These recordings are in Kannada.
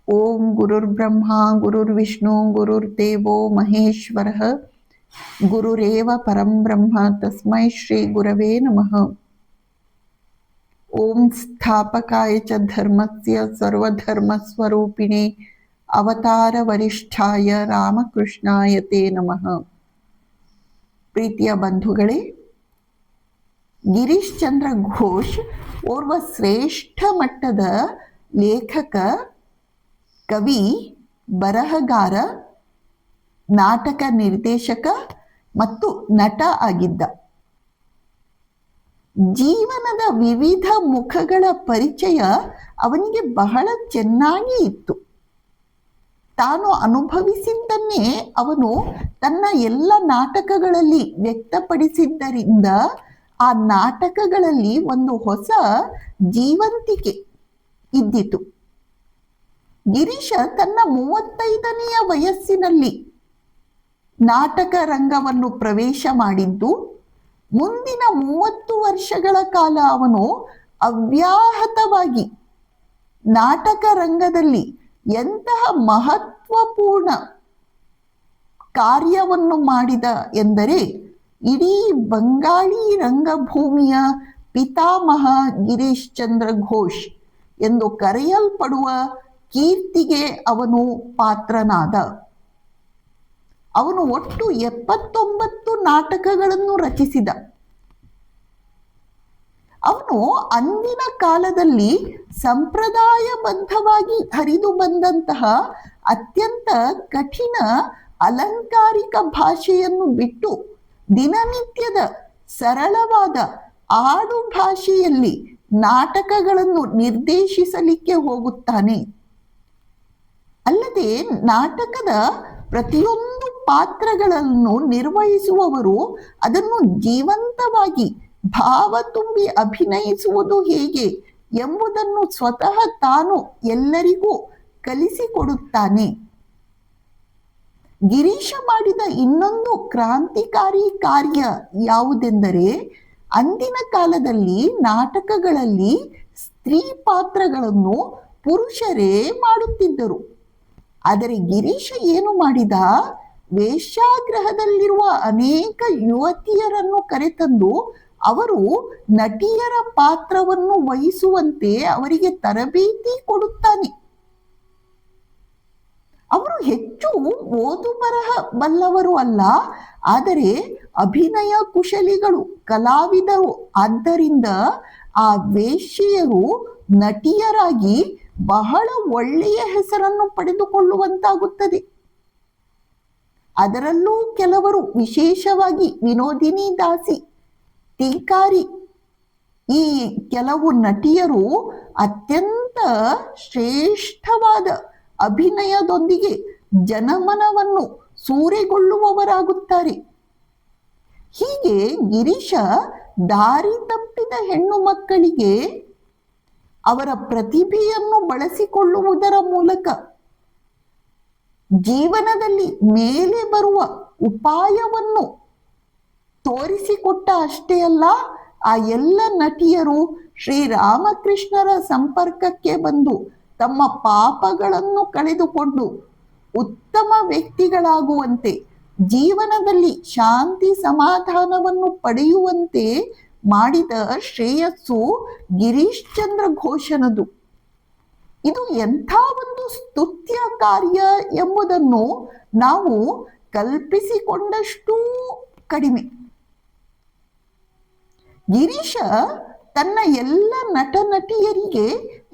ಓಂ ಗುರುರ್ಬ್ರಹ್ಮ ಗುರುರ್ವಿಷ್ಣು ಗುರುರ್ದೇವೋ ಮಹೇಶ್ವರಃ ಗುರುರೇವ ಪರಂ ಬ್ರಹ್ಮ ತಸ್ಮೈ ಶ್ರೀ ಗುರವೇ ನಮಃ. ಓಂ ಸ್ಥಾಪಕಾಯ ಚ ಧರ್ಮಸ್ಯ ಸರ್ವಧರ್ಮಸ್ವರೂಪಿಣೆ ಅವತಾರ ವರಿಷ್ಠಾಯ ರಾಮಕೃಷ್ಣಾಯ ತೇ ನಮಃ. ಪ್ರೀತಿಯ ಬಂಧುಗಳೇ, ಗಿರೀಶ್ ಚಂದ್ರ ಘೋಷ್ ಓರ್ವ ಶ್ರೇಷ್ಠ ಮಟ್ಟದ ಲೇಖಕ, ಕವಿ, ಬರಹಗಾರ, ನಾಟಕ ನಿರ್ದೇಶಕ ಮತ್ತು ನಟ ಆಗಿದ್ದ. ಜೀವನದ ವಿವಿಧ ಮುಖಗಳ ಪರಿಚಯ ಅವನಿಗೆ ಬಹಳ ಚೆನ್ನಾಗಿ ಇತ್ತು. ತಾನು ಅನುಭವಿಸಿದ್ದನ್ನೇ ಅವನು ತನ್ನ ಎಲ್ಲ ನಾಟಕಗಳಲ್ಲಿ ವ್ಯಕ್ತಪಡಿಸಿದ್ದರಿಂದ ಆ ನಾಟಕಗಳಲ್ಲಿ ಒಂದು ಹೊಸ ಜೀವಂತಿಕೆ ಇದ್ದಿತು. ಗಿರೀಶ ತನ್ನ 35ನೆಯ ವಯಸ್ಸಿನಲ್ಲಿ ನಾಟಕ ರಂಗವನ್ನು ಪ್ರವೇಶ ಮಾಡಿದ್ದು, ಮುಂದಿನ 30 ವರ್ಷಗಳ ಕಾಲ ಅವನು ಅವ್ಯಾಹತವಾಗಿ ನಾಟಕ ರಂಗದಲ್ಲಿ ಎಂತಹ ಮಹತ್ವಪೂರ್ಣ ಕಾರ್ಯವನ್ನು ಮಾಡಿದ ಎಂದರೆ, ಇಡೀ ಬಂಗಾಳಿ ರಂಗಭೂಮಿಯ ಪಿತಾಮಹ ಗಿರೀಶ್ ಚಂದ್ರ ಘೋಷ್ ಎಂದು ಕರೆಯಲ್ಪಡುವ ಕೀರ್ತಿಗೆ ಅವನು ಪಾತ್ರನಾದ. ಅವನು ಒಟ್ಟು 79 ನಾಟಕಗಳನ್ನು ರಚಿಸಿದ. ಅವನು ಅಂದಿನ ಕಾಲದಲ್ಲಿ ಸಂಪ್ರದಾಯಬದ್ಧವಾಗಿ ಹರಿದು ಬಂದಂತಹ ಅತ್ಯಂತ ಕಠಿಣ ಅಲಂಕಾರಿಕ ಭಾಷೆಯನ್ನು ಬಿಟ್ಟು ದಿನನಿತ್ಯದ ಸರಳವಾದ ಆಡು ಭಾಷೆಯಲ್ಲಿ ನಾಟಕಗಳನ್ನು ನಿರ್ದೇಶಿಸಲಿಕ್ಕೆ ಹೋಗುತ್ತಾನೆ. ಅಲ್ಲದೆ ನಾಟಕದ ಪ್ರತಿಯೊಂದು ಪಾತ್ರಗಳನ್ನು ನಿರ್ವಹಿಸುವವರು ಅದನ್ನು ಜೀವಂತವಾಗಿ ಭಾವ ತುಂಬಿ ಅಭಿನಯಿಸುವುದು ಹೇಗೆ ಎಂಬುದನ್ನು ಸ್ವತಃ ತಾನು ಎಲ್ಲರಿಗೂ ಕಲಿಸಿಕೊಡುತ್ತಾನೆ. ಗಿರೀಶ ಮಾಡಿದ ಇನ್ನೊಂದು ಕ್ರಾಂತಿಕಾರಿ ಕಾರ್ಯ ಯಾವುದೆಂದರೆ, ಅಂದಿನ ಕಾಲದಲ್ಲಿ ನಾಟಕಗಳಲ್ಲಿ ಸ್ತ್ರೀ ಪಾತ್ರಗಳನ್ನು ಪುರುಷರೇ ಮಾಡುತ್ತಿದ್ದರು. ಆದರೆ ಗಿರೀಶ ಏನು ಮಾಡಿದ, ವೇಶ್ಯಾಗೃಹದಲ್ಲಿರುವ ಅನೇಕ ಯುವತಿಯರನ್ನು ಕರೆತಂದು ಅವರು ನಟಿಯರ ಪಾತ್ರವನ್ನು ವಹಿಸುವಂತೆ ಅವರಿಗೆ ತರಬೇತಿ ಕೊಡುತ್ತಾನೆ. ಅವರು ಹೆಚ್ಚು ಓದು ಬರಹ ಬಲ್ಲವರು ಅಲ್ಲ, ಆದರೆ ಅಭಿನಯ ಕುಶಲಿಗಳು, ಕಲಾವಿದರು. ಆದ್ದರಿಂದ ಆ ವೇಶ್ಯೆಯರು ನಟಿಯರಾಗಿ ಬಹಳ ಒಳ್ಳೆಯ ಹೆಸರನ್ನು ಪಡೆದುಕೊಳ್ಳುವಂತಾಗುತ್ತದೆ. ಅದರಲ್ಲೂ ಕೆಲವರು, ವಿಶೇಷವಾಗಿ ವಿನೋದಿನಿ ದಾಸಿ, ತೀಕಾರಿ, ಈ ಕೆಲವು ನಟಿಯರು ಅತ್ಯಂತ ಶ್ರೇಷ್ಠವಾದ ಅಭಿನಯದೊಂದಿಗೆ ಜನಮನವನ್ನು ಸೂರೆಗೊಳ್ಳುವವರಾಗುತ್ತಾರೆ. ಹೀಗೆ ಗಿರೀಶ ದಾರಿ ತಪ್ಪಿದ ಹೆಣ್ಣು ಮಕ್ಕಳಿಗೆ ಅವರ ಪ್ರತಿಭೆಯನ್ನು ಬಳಸಿಕೊಳ್ಳುವುದರ ಮೂಲಕ ಜೀವನದಲ್ಲಿ ಮೇಲೆ ಬರುವ ಉಪಾಯವನ್ನು ತೋರಿಸಿಕೊಟ್ಟ. ಅಷ್ಟೇ ಅಲ್ಲ, ಆ ಎಲ್ಲ ನಟಿಯರು ಶ್ರೀರಾಮಕೃಷ್ಣರ ಸಂಪರ್ಕಕ್ಕೆ ಬಂದು ತಮ್ಮ ಪಾಪಗಳನ್ನು ಕಳೆದುಕೊಂಡು ಉತ್ತಮ ವ್ಯಕ್ತಿಗಳಾಗುವಂತೆ, ಜೀವನದಲ್ಲಿ ಶಾಂತಿ ಸಮಾಧಾನವನ್ನು ಪಡೆಯುವಂತೆ ಮಾಡಿದ ಶ್ರೇಯಸ್ಸು ಗಿರೀಶ್ ಚಂದ್ರ ಘೋಷನದು. ಇದು ಎಂಥ ಒಂದು ಸ್ತುತ್ಯ ಕಾರ್ಯ ಎಂಬುದನ್ನು ನಾವು ಕಲ್ಪಿಸಿಕೊಂಡಷ್ಟೂ ಕಡಿಮೆ. ಗಿರೀಶ ತನ್ನ ಎಲ್ಲ ನಟ ನಟಿಯರಿಗೆ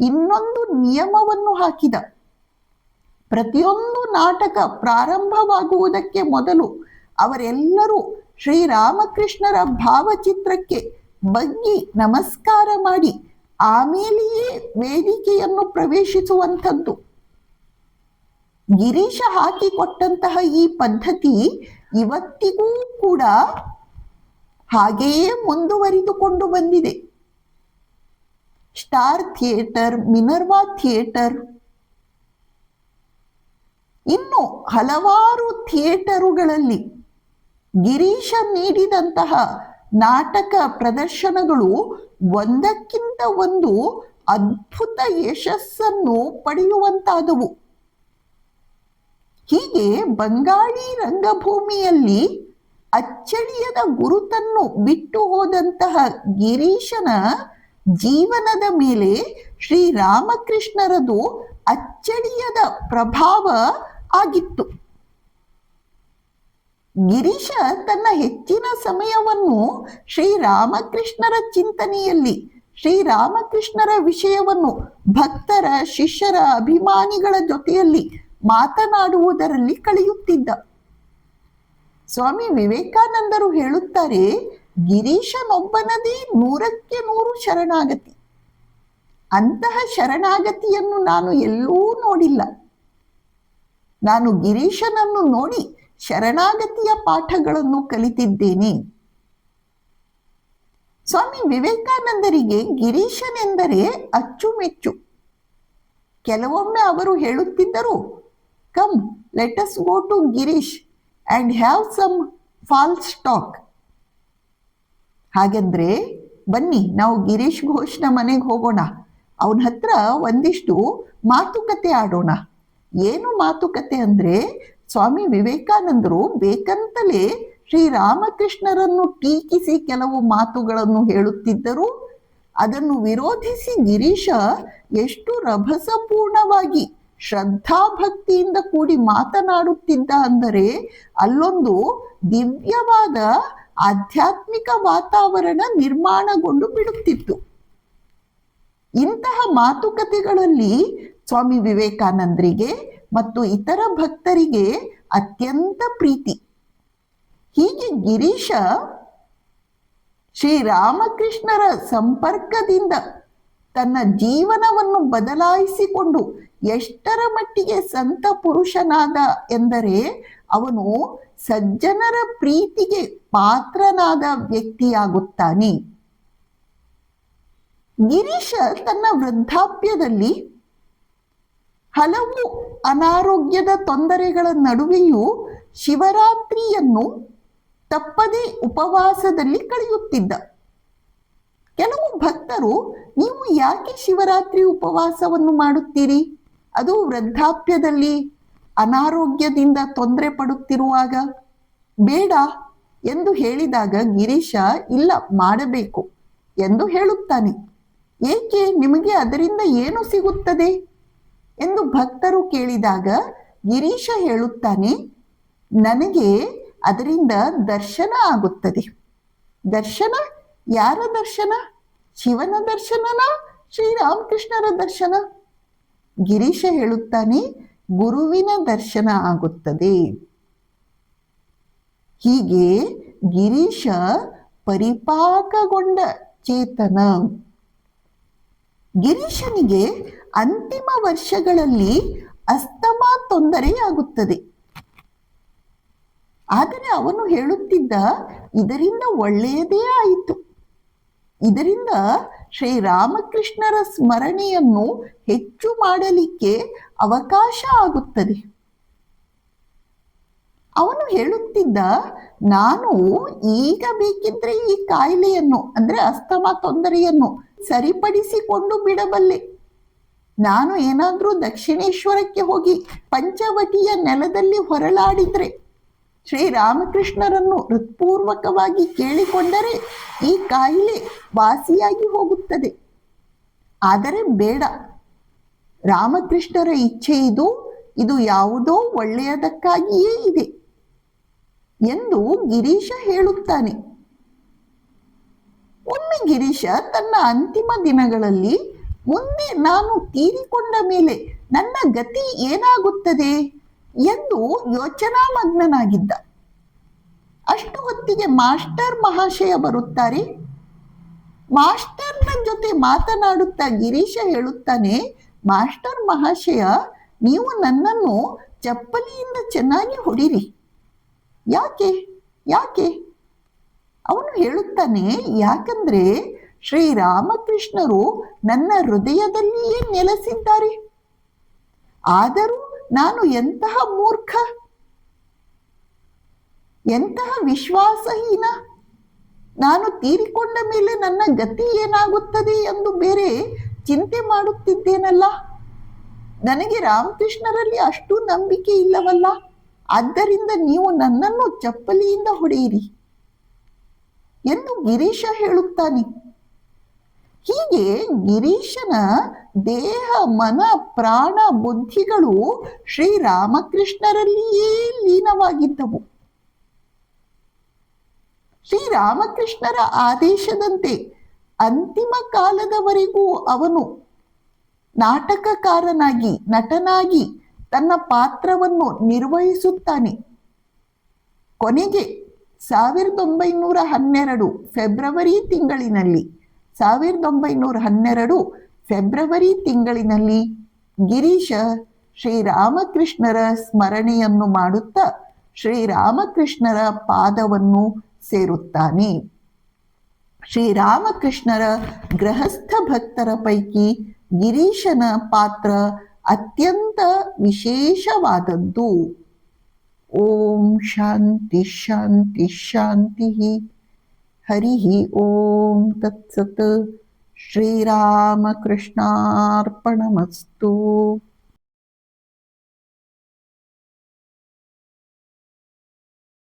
ಇನ್ನೊಂದು ನಿಯಮವನ್ನು ಹಾಕಿದ. ಪ್ರತಿಯೊಂದು ನಾಟಕ ಪ್ರಾರಂಭವಾಗುವುದಕ್ಕೆ ಮೊದಲು ಅವರೆಲ್ಲರೂ ಶ್ರೀರಾಮಕೃಷ್ಣರ ಭಾವಚಿತ್ರಕ್ಕೆ ಬಗ್ಗಿ ನಮಸ್ಕಾರ ಮಾಡಿ ಆಮೇಲೆಯೇ ವೇದಿಕೆಯನ್ನು ಪ್ರವೇಶಿಸುವಂಥದ್ದು. ಗಿರೀಶ ಹಾಕಿಕೊಟ್ಟಂತಹ ಈ ಪದ್ಧತಿ ಇವತ್ತಿಗೂ ಕೂಡ ಹಾಗೆಯೇ ಮುಂದುವರಿದುಕೊಂಡು ಬಂದಿದೆ. ಸ್ಟಾರ್ ಥಿಯೇಟರ್, ಮಿನರ್ವಾ ಥಿಯೇಟರ್, ಇನ್ನು ಹಲವಾರು ಥಿಯೇಟರುಗಳಲ್ಲಿ ಗಿರೀಶ ನೀಡಿದಂತಹ ನಾಟಕ ಪ್ರದರ್ಶನಗಳು ಒಂದಕ್ಕಿಂತ ಒಂದು ಅದ್ಭುತ ಯಶಸ್ಸನ್ನು ಪಡೆಯುವಂತಾದವು. ಹೀಗೆ ಬಂಗಾಳಿ ರಂಗಭೂಮಿಯಲ್ಲಿ ಅಚ್ಚಳಿಯದ ಗುರುತನ್ನು ಬಿಟ್ಟು ಹೋದಂತಹ ಗಿರೀಶನ ಜೀವನದ ಮೇಲೆ ಶ್ರೀರಾಮಕೃಷ್ಣರದು ಅಚ್ಚಳಿಯದ ಪ್ರಭಾವ ಆಗಿತ್ತು. ಗಿರೀಶ ತನ್ನ ಹೆಚ್ಚಿನ ಸಮಯವನ್ನು ಶ್ರೀರಾಮಕೃಷ್ಣರ ಚಿಂತನೆಯಲ್ಲಿ, ಶ್ರೀರಾಮಕೃಷ್ಣರ ವಿಷಯವನ್ನು ಭಕ್ತರ, ಶಿಷ್ಯರ, ಅಭಿಮಾನಿಗಳ ಜೊತೆಯಲ್ಲಿ ಮಾತನಾಡುವುದರಲ್ಲಿ ಕಳೆಯುತ್ತಿದ್ದ. ಸ್ವಾಮಿ ವಿವೇಕಾನಂದರು ಹೇಳುತ್ತಾರೆ, ಗಿರೀಶನೊಬ್ಬನದೇ 100ಕ್ಕೆ 100 ಶರಣಾಗತಿ. ಅಂತಹ ಶರಣಾಗತಿಯನ್ನು ನಾನು ಎಲ್ಲೂ ನೋಡಿಲ್ಲ. ನಾನು ಗಿರೀಶನನ್ನು ನೋಡಿ ಶರಣಾಗತಿಯ ಪಾಠಗಳನ್ನು ಕಲಿತಿದ್ದೇನೆ. ಸ್ವಾಮಿ ವಿವೇಕಾನಂದರಿಗೆ ಗಿರೀಶನೆಂದರೆ ಅಚ್ಚುಮೆಚ್ಚು. ಕೆಲವೊಮ್ಮೆ ಅವರು ಹೇಳುತ್ತಿದ್ದರು, come let us go to Girish and have some false talk. ಹಾಗೆಂದ್ರೆ ಬನ್ನಿ ನಾವು ಗಿರೀಶ್ ಘೋಷ್ನ ಮನೆಗೆ ಹೋಗೋಣ, ಅವನ ಹತ್ರ ಒಂದಿಷ್ಟು ಮಾತುಕತೆ ಆಡೋಣ. ಏನು ಮಾತುಕತೆ ಅಂದರೆ, ಸ್ವಾಮಿ ವಿವೇಕಾನಂದರು ಬೇಕಂತಲೇ ಶ್ರೀರಾಮಕೃಷ್ಣರನ್ನು ಟೀಕಿಸಿ ಕೆಲವು ಮಾತುಗಳನ್ನು ಹೇಳುತ್ತಿದ್ದರು. ಅದನ್ನು ವಿರೋಧಿಸಿ ಗಿರೀಶ ಎಷ್ಟು ರಭಸಪೂರ್ಣವಾಗಿ ಶ್ರದ್ಧಾಭಕ್ತಿಯಿಂದ ಕೂಡಿ ಮಾತನಾಡುತ್ತಿದ್ದ ಅಂದರೆ ಅಲ್ಲೊಂದು ದಿವ್ಯವಾದ ಆಧ್ಯಾತ್ಮಿಕ ವಾತಾವರಣ ನಿರ್ಮಾಣಗೊಂಡು ಬಿಡುತ್ತಿತ್ತು. ಇಂತಹ ಮಾತುಕತೆಗಳಲ್ಲಿ ಸ್ವಾಮಿ ವಿವೇಕಾನಂದರಿಗೆ ಮತ್ತು ಇತರ ಭಕ್ತರಿಗೆ ಅತ್ಯಂತ ಪ್ರೀತಿ. ಹೀಗೆ ಗಿರೀಶ ಶ್ರೀರಾಮಕೃಷ್ಣರ ಸಂಪರ್ಕದಿಂದ ತನ್ನ ಜೀವನವನ್ನು ಬದಲಾಯಿಸಿಕೊಂಡು ಎಷ್ಟರ ಮಟ್ಟಿಗೆ ಸಂತ ಪುರುಷನಾದ ಎಂದರೆ ಅವನು ಸಜ್ಜನರ ಪ್ರೀತಿಗೆ ಪಾತ್ರನಾದ ವ್ಯಕ್ತಿಯಾಗುತ್ತಾನೆ. ಗಿರೀಶ ತನ್ನ ವೃದ್ಧಾಪ್ಯದಲ್ಲಿ ಹಲವು ಅನಾರೋಗ್ಯದ ತೊಂದರೆಗಳ ನಡುವೆಯೂ ಶಿವರಾತ್ರಿಯನ್ನು ತಪ್ಪದೇ ಉಪವಾಸದಲ್ಲಿ ಕಳೆಯುತ್ತಿದ್ದ. ಕೆಲವು ಭಕ್ತರು, ನೀವು ಯಾಕೆ ಶಿವರಾತ್ರಿ ಉಪವಾಸವನ್ನು ಮಾಡುತ್ತೀರಿ, ಅದು ವೃದ್ಧಾಪ್ಯದಲ್ಲಿ ಅನಾರೋಗ್ಯದಿಂದ ತೊಂದರೆ ಪಡುತ್ತಿರುವಾಗ? ಬೇಡ ಎಂದು ಹೇಳಿದಾಗ ಗಿರೀಶ ಇಲ್ಲ, ಮಾಡಬೇಕು ಎಂದು ಹೇಳುತ್ತಾನೆ. ಏಕೆ, ನಿಮಗೆ ಅದರಿಂದ ಏನು ಸಿಗುತ್ತದೆ ಎಂದು ಭಕ್ತರು ಕೇಳಿದಾಗ ಗಿರೀಶ ಹೇಳುತ್ತಾನೆ, ನನಗೆ ಅದರಿಂದ ದರ್ಶನ ಆಗುತ್ತದೆ. ದರ್ಶನ? ಯಾರ ದರ್ಶನ? ಶಿವನ ದರ್ಶನನ, ಶ್ರೀರಾಮಕೃಷ್ಣರ ದರ್ಶನ? ಗಿರೀಶ ಹೇಳುತ್ತಾನೆ, ಗುರುವಿನ ದರ್ಶನ ಆಗುತ್ತದೆ. ಹೀಗೆ ಗಿರೀಶ ಪರಿಪಾಕಗೊಂಡ ಚೇತನ. ಗಿರೀಶನಿಗೆ ಅಂತಿಮ ವರ್ಷಗಳಲ್ಲಿ ಅಸ್ತಮಾ ತೊಂದರೆಯಾಗುತ್ತದೆ. ಆದರೆ ಅವನು ಹೇಳುತ್ತಿದ್ದ, ಇದರಿಂದ ಒಳ್ಳೆಯದೇ ಆಯಿತು, ಇದರಿಂದ ಶ್ರೀರಾಮಕೃಷ್ಣರ ಸ್ಮರಣೆಯನ್ನು ಹೆಚ್ಚು ಮಾಡಲಿಕ್ಕೆ ಅವಕಾಶ ಆಗುತ್ತದೆ. ಅವನು ಹೇಳುತ್ತಿದ್ದ, ನಾನು ಈಗ ಬೇಕಿದ್ರೆ ಈ ಕಾಯಿಲೆಯನ್ನು ಅಂದರೆ ಅಸ್ತಮಾ ತೊಂದರೆಯನ್ನು ಸರಿಪಡಿಸಿಕೊಂಡು ಬಿಡಬಲ್ಲೆ. ನಾನು ಏನಾದರೂ ದಕ್ಷಿಣೇಶ್ವರಕ್ಕೆ ಹೋಗಿ ಪಂಚವಟಿಯ ನೆಲದಲ್ಲಿ ಹೊರಳಾಡಿದ್ರೆ, ಶ್ರೀರಾಮಕೃಷ್ಣರನ್ನು ಹೃತ್ಪೂರ್ವಕವಾಗಿ ಕೇಳಿಕೊಂಡರೆ ಈ ಕಾಯಿಲೆ ವಾಸಿಯಾಗಿ ಹೋಗುತ್ತದೆ. ಆದರೆ ಬೇಡ, ರಾಮಕೃಷ್ಣರ ಇಚ್ಛೆ ಇದು ಯಾವುದೋ ಒಳ್ಳೆಯದಕ್ಕಾಗಿಯೇ ಇದೆ ಎಂದು ಗಿರೀಶ ಹೇಳುತ್ತಾನೆ. ಒಮ್ಮೆ ಗಿರೀಶ ತನ್ನ ಅಂತಿಮ ದಿನಗಳಲ್ಲಿ, ಮುಂದೆ ನಾನು ತೀರಿಕೊಂಡ ಮೇಲೆ ನನ್ನ ಗತಿ ಏನಾಗುತ್ತದೆ ಎಂದು ಯೋಚನಾಮಗ್ನನಾಗಿದ್ದ. ಅಷ್ಟು ಹೊತ್ತಿಗೆ ಮಾಸ್ಟರ್ ಮಹಾಶಯ ಬರುತ್ತಾರೆ. ಮಾಸ್ಟರ್ನ ಜೊತೆ ಮಾತನಾಡುತ್ತಾ ಗಿರೀಶ ಹೇಳುತ್ತಾನೆ, ಮಾಸ್ಟರ್ ಮಹಾಶಯ, ನೀವು ನನ್ನನ್ನು ಚಪ್ಪಲಿಯಿಂದ ಚೆನ್ನಾಗಿ ಹೊಡಿರಿ. ಯಾಕೆ ಯಾಕೆ? ಅವನು ಹೇಳುತ್ತಾನೆ, ಯಾಕಂದ್ರೆ ಶ್ರೀರಾಮಕೃಷ್ಣರು ನನ್ನ ಹೃದಯದಲ್ಲಿಯೇ ನೆಲೆಸಿದ್ದಾರೆ. ಆದರೂ ನಾನು ಎಂತಹ ಮೂರ್ಖ, ಎಂತಹ ವಿಶ್ವಾಸಹೀನ. ನಾನು ತೀರಿಕೊಂಡ ಮೇಲೆ ನನ್ನ ಗತಿ ಏನಾಗುತ್ತದೆ ಎಂದು ಬೇರೆ ಚಿಂತೆ ಮಾಡುತ್ತಿದ್ದೇನಲ್ಲ. ನನಗೆ ರಾಮಕೃಷ್ಣರಲ್ಲಿ ಅಷ್ಟು ನಂಬಿಕೆ ಇಲ್ಲವಲ್ಲ. ಆದ್ದರಿಂದ ನೀವು ನನ್ನನ್ನು ಚಪ್ಪಲಿಯಿಂದ ಹೊಡೆಯಿರಿ ಎಂದು ಗಿರೀಶ ಹೇಳುತ್ತಾನೆ. ಹೀಗೆ ಗಿರೀಶನ ದೇಹ, ಮನ, ಪ್ರಾಣ, ಬುದ್ಧಿಗಳು ಶ್ರೀರಾಮಕೃಷ್ಣರಲ್ಲಿಯೇ ಲೀನವಾಗಿದ್ದವು. ಶ್ರೀರಾಮಕೃಷ್ಣರ ಆದೇಶದಂತೆ ಅಂತಿಮ ಕಾಲದವರೆಗೂ ಅವನು ನಾಟಕಕಾರನಾಗಿ, ನಟನಾಗಿ ತನ್ನ ಪಾತ್ರವನ್ನು ನಿರ್ವಹಿಸುತ್ತಾನೆ. ಕೊನೆಗೆ 1912 ಫೆಬ್ರವರಿ ತಿಂಗಳಿನಲ್ಲಿ 1912 ಫೆಬ್ರವರಿ ತಿಂಗಳಿನಲ್ಲಿ ಗಿರೀಶ ಶ್ರೀರಾಮಕೃಷ್ಣರ ಸ್ಮರಣೆಯನ್ನು ಮಾಡುತ್ತಾ ಶ್ರೀರಾಮಕೃಷ್ಣರ ಪಾದವನ್ನು ಸೇರುತ್ತಾನೆ. ಶ್ರೀರಾಮಕೃಷ್ಣರ ಗೃಹಸ್ಥ ಭಕ್ತರ ಪೈಕಿ ಗಿರೀಶನ ಪಾತ್ರ ಅತ್ಯಂತ ವಿಶೇಷವಾದದ್ದು. ಓಂ ಶಾಂತಿ ಶಾಂತಿ ಶಾಂತಿ. ಹರಿ ಓಂ ತತ್ಸತ್. ಶ್ರೀರಾಮಕೃಷ್ಣಾರ್ಪಣಮಸ್ತು.